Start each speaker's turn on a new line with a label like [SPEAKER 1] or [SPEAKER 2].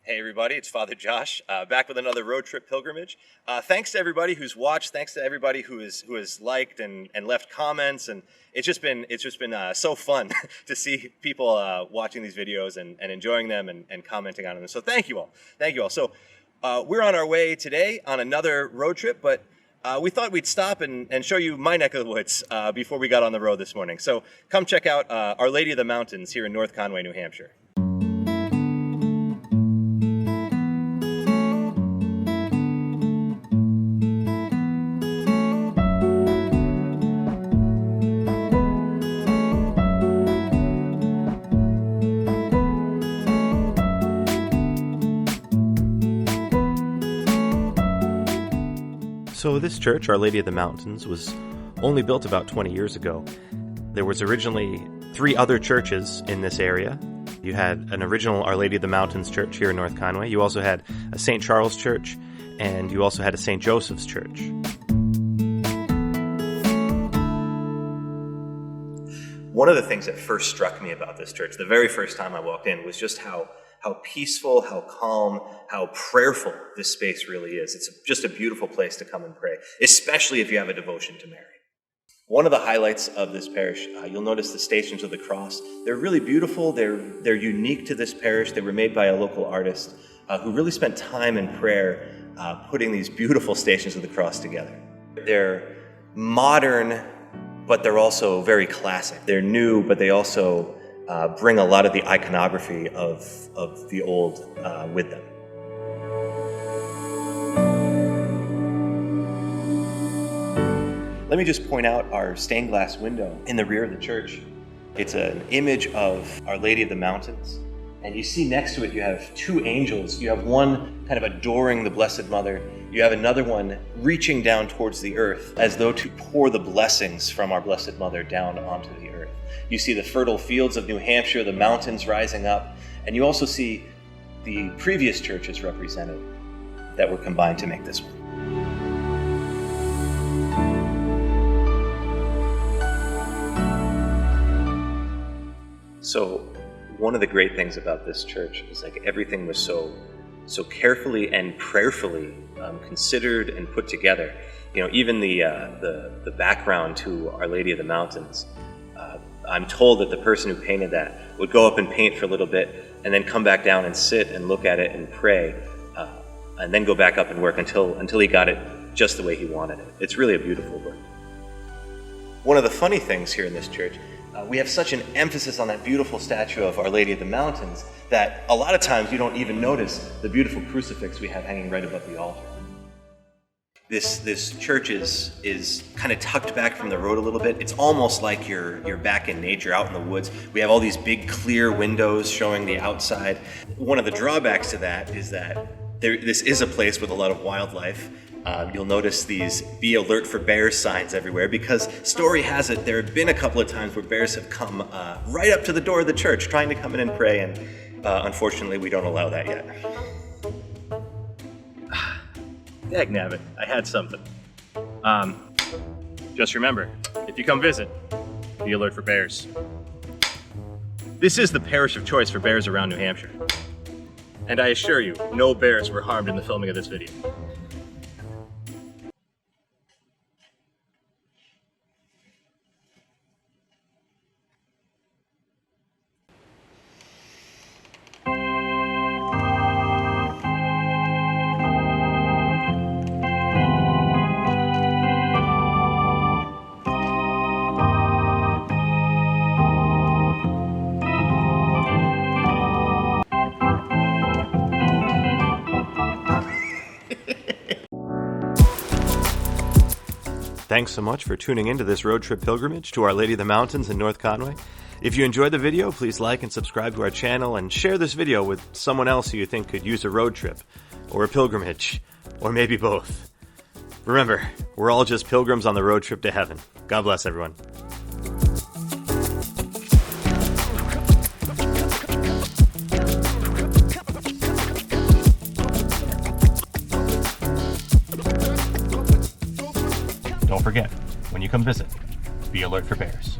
[SPEAKER 1] Hey everybody, it's Father Josh, back with another road trip pilgrimage. Thanks to everybody who's watched. Thanks to everybody who has liked and left comments, and it's just been so fun to see people watching these videos and enjoying them and commenting on them. So thank you all. So we're on our way today on another road trip, but we thought we'd stop and show you my neck of the woods before we got on the road this morning. So come check out Our Lady of the Mountains here in North Conway, New Hampshire. So this church, Our Lady of the Mountains, was only built about 20 years ago. There was originally 3 other churches in this area. You had an original Our Lady of the Mountains church here in North Conway. You also had a St. Charles church, and you also had a St. Joseph's church. One of the things that first struck me about this church, the very first time I walked in, was just how peaceful, how calm, how prayerful this space really is. It's just a beautiful place to come and pray, especially if you have a devotion to Mary. One of the highlights of this parish, you'll notice the Stations of the Cross. They're really beautiful. They're unique to this parish. They were made by a local artist who really spent time in prayer putting these beautiful Stations of the Cross together. They're modern, but they're also very classic. They're new, but they also bring a lot of the iconography of the old with them. Let me just point out our stained glass window in the rear of the church. It's an image of Our Lady of the Mountains. And you see next to it, you have 2 angels. You have one kind of adoring the Blessed Mother. You have another one reaching down towards the earth as though to pour the blessings from our Blessed Mother down onto the earth. You see the fertile fields of New Hampshire, the mountains rising up, and you also see the previous churches represented that were combined to make this one. So one of the great things about this church is like everything was so carefully and prayerfully considered and put together. You know, even the background to Our Lady of the Mountains. I'm told that the person who painted that would go up and paint for a little bit and then come back down and sit and look at it and pray, and then go back up and work until he got it just the way he wanted it. It's really a beautiful work. One of the funny things here in this church, we have such an emphasis on that beautiful statue of Our Lady of the Mountains that a lot of times you don't even notice the beautiful crucifix we have hanging right above the altar. This church is kind of tucked back from the road a little bit. It's almost like you're back in nature, out in the woods. We have all these big clear windows showing the outside. One of the drawbacks to that is that this is a place with a lot of wildlife. You'll notice these "Be alert for bears" signs everywhere because story has it there have been a couple of times where bears have come right up to the door of the church trying to come in and pray, and unfortunately we don't allow that yet. Dagnabbit, I had something. Just remember, if you come visit, be alert for bears. This is the parish of choice for bears around New Hampshire. And I assure you, no bears were harmed in the filming of this video. Thanks so much for tuning into this road trip pilgrimage to Our Lady of the Mountains in North Conway. If you enjoyed the video, please like and subscribe to our channel and share this video with someone else who you think could use a road trip, or a pilgrimage, or maybe both. Remember, we're all just pilgrims on the road trip to heaven. God bless everyone. Don't forget, when you come visit, be alert for bears.